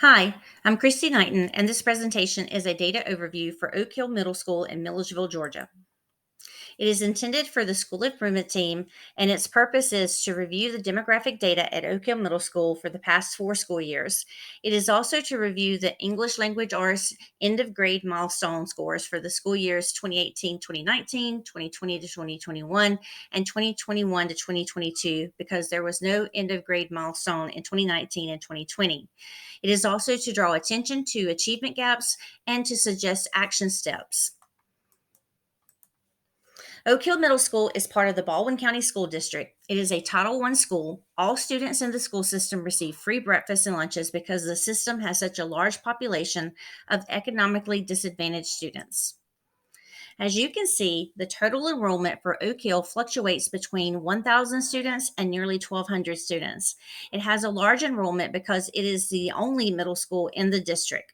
Hi, I'm Christy Knighton, and this presentation is a data overview for Oak Hill Middle School in Milledgeville, Georgia. It is intended for the school improvement team, and its purpose is to review the demographic data at Oak Hill Middle School for the past 4 school years. It is also to review the English Language Arts end of grade milestone scores for the school years 2018 2019, 2020 to 2021, and 2021 to 2022 because there was no end of grade milestone in 2019 and 2020. It is also to draw attention to achievement gaps and to suggest action steps. Oak Hill Middle School is part of the Baldwin County School District. It is a Title I school. All students in the school system receive free breakfast and lunches because the system has such a large population of economically disadvantaged students. As you can see, the total enrollment for Oak Hill fluctuates between 1,000 students and nearly 1,200 students. It has a large enrollment because it is the only middle school in the district.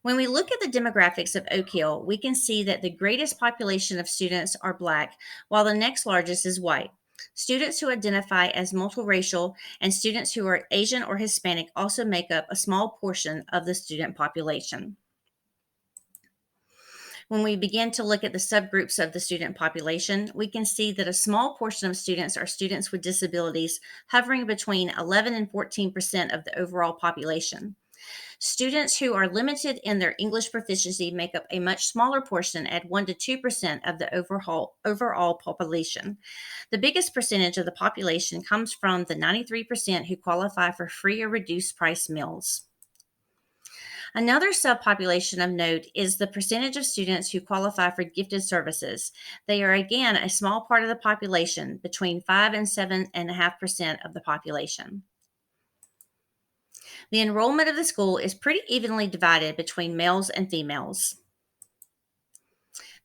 When we look at the demographics of Oak Hill, we can see that the greatest population of students are Black, while the next largest is white. Students who identify as multiracial and students who are Asian or Hispanic also make up a small portion of the student population. When we begin to look at the subgroups of the student population, we can see that a small portion of students are students with disabilities, hovering between 11 and 14% of the overall population. Students who are limited in their English proficiency make up a much smaller portion at 1 to 2% of the overall population. The biggest percentage of the population comes from the 93% who qualify for free or reduced price meals. Another subpopulation of note is the percentage of students who qualify for gifted services. They are again a small part of the population, between 5 and 7.5% of the population. The enrollment of the school is pretty evenly divided between males and females.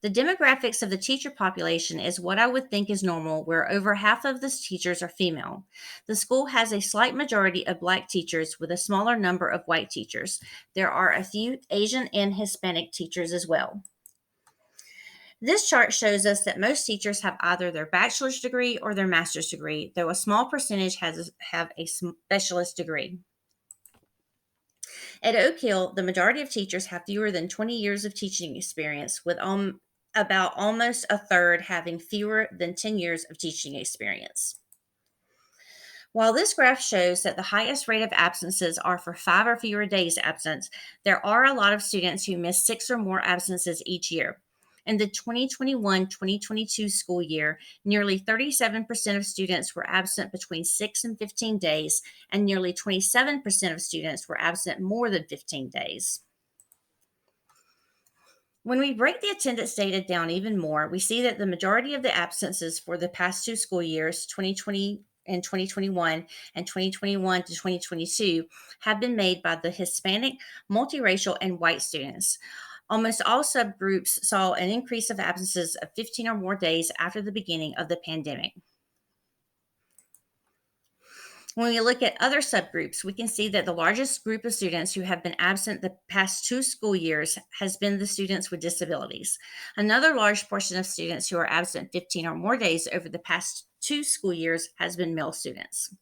The demographics of the teacher population is what I would think is normal, where over half of the teachers are female. The school has a slight majority of Black teachers with a smaller number of white teachers. There are a few Asian and Hispanic teachers as well. This chart shows us that most teachers have either their bachelor's degree or their master's degree, though a small percentage have a specialist degree. At Oak Hill, the majority of teachers have fewer than 20 years of teaching experience, with about almost a third having fewer than 10 years of teaching experience. While this graph shows that the highest rate of absences are for 5 or fewer days absence, there are a lot of students who miss 6 or more absences each year. In the 2021-2022 school year, nearly 37% of students were absent between 6 and 15 days, and nearly 27% of students were absent more than 15 days. When we break the attendance data down even more, we see that the majority of the absences for the past 2 school years, 2020 and 2021 and 2021 to 2022, have been made by the Hispanic, multiracial, and white students. Almost all subgroups saw an increase of absences of 15 or more days after the beginning of the pandemic. When we look at other subgroups, we can see that the largest group of students who have been absent the past 2 school years has been the students with disabilities. Another large portion of students who are absent 15 or more days over the past 2 school years has been male students.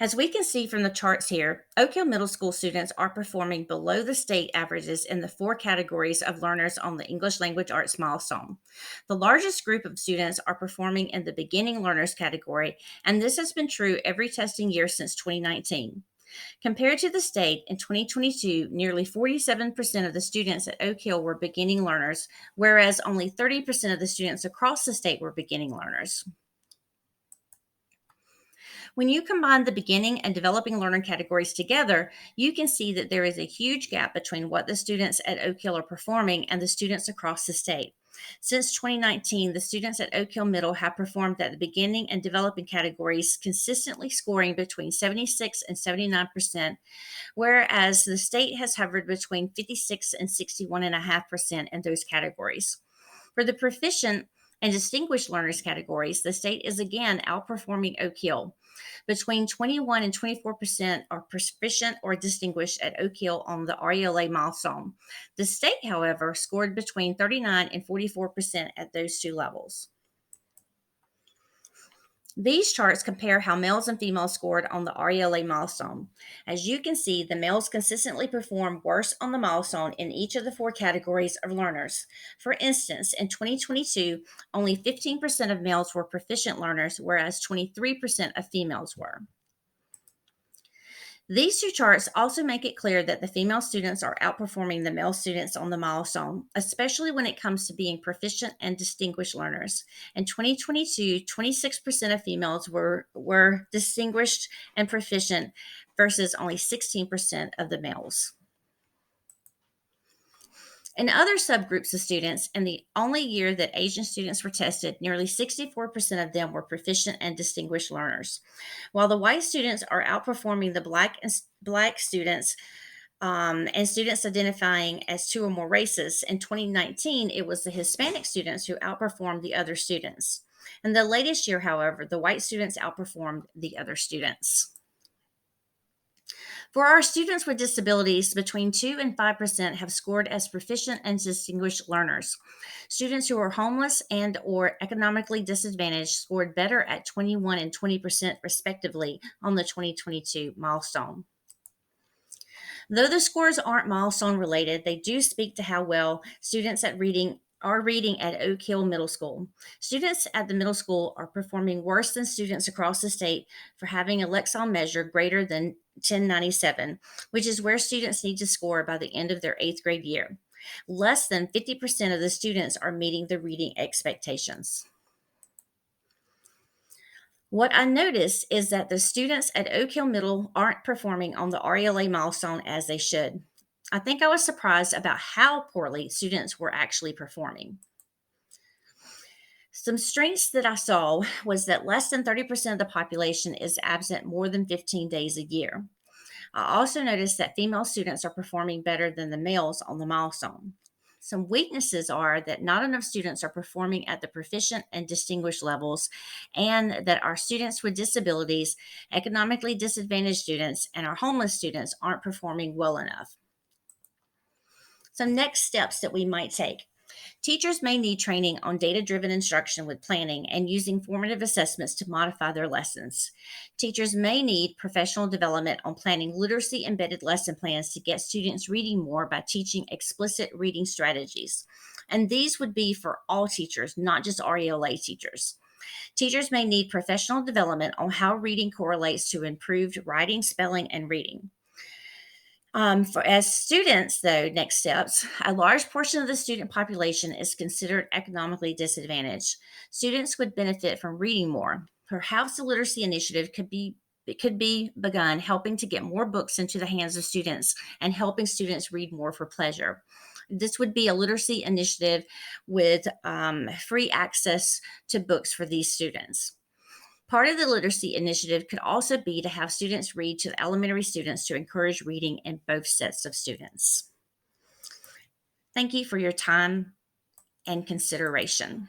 As we can see from the charts here, Oak Hill Middle School students are performing below the state averages in the 4 categories of learners on the English Language Arts milestone. The largest group of students are performing in the beginning learners category, and this has been true every testing year since 2019. Compared to the state, in 2022, nearly 47% of the students at Oak Hill were beginning learners, whereas only 30% of the students across the state were beginning learners. When you combine the beginning and developing learner categories together, you can see that there is a huge gap between what the students at Oak Hill are performing and the students across the state. Since 2019, the students at Oak Hill Middle have performed at the beginning and developing categories, consistently scoring between 76 and 79%, whereas the state has hovered between 56 and 61.5% in those categories. For the proficient and distinguished learners categories, the state is again outperforming Oak Hill. Between 21 and 24% are proficient or distinguished at Oak Hill on the RELA milestone. The state, however, scored between 39 and 44% at those two levels. These charts compare how males and females scored on the RELA milestone. As you can see, the males consistently perform worse on the milestone in each of the four categories of learners. For instance, in 2022, only 15% of males were proficient learners, whereas 23% of females were. These two charts also make it clear that the female students are outperforming the male students on the milestone, especially when it comes to being proficient and distinguished learners. In 2022, 26% of females were distinguished and proficient versus only 16% of the males. In other subgroups of students, in the only year that Asian students were tested, nearly 64% of them were proficient and distinguished learners. While the white students are outperforming the black students and students identifying as two or more races, in 2019, it was the Hispanic students who outperformed the other students. In the latest year, however, the white students outperformed the other students. For our students with disabilities, between 2 and 5% have scored as proficient and distinguished learners. Students who are homeless and or economically disadvantaged scored better at 21 and 20% respectively on the 2022 milestone. Though the scores aren't milestone related, they do speak to how well students are reading at Oak Hill Middle School. Students at the middle school are performing worse than students across the state for having a Lexile measure greater than 1097, which is where students need to score by the end of their 8th grade year. Less than 50% of the students are meeting the reading expectations. What I noticed is that the students at Oak Hill Middle aren't performing on the RELA milestone as they should. I think I was surprised about how poorly students were actually performing. Some strengths that I saw was that less than 30% of the population is absent more than 15 days a year. I also noticed that female students are performing better than the males on the milestone. Some weaknesses are that not enough students are performing at the proficient and distinguished levels, and that our students with disabilities, economically disadvantaged students, and our homeless students aren't performing well enough. Some next steps that we might take. Teachers may need training on data driven instruction with planning and using formative assessments to modify their lessons. Teachers may need professional development on planning literacy embedded lesson plans to get students reading more by teaching explicit reading strategies. And these would be for all teachers, not just RELA teachers. Teachers may need professional development on how reading correlates to improved writing, spelling, and reading. For as students, though, next steps, a large portion of the student population is considered economically disadvantaged. Students would benefit from reading more. Perhaps the literacy initiative could be begun helping to get more books into the hands of students and helping students read more for pleasure. This would be a literacy initiative with free access to books for these students. Part of the literacy initiative could also be to have students read to elementary students to encourage reading in both sets of students. Thank you for your time and consideration.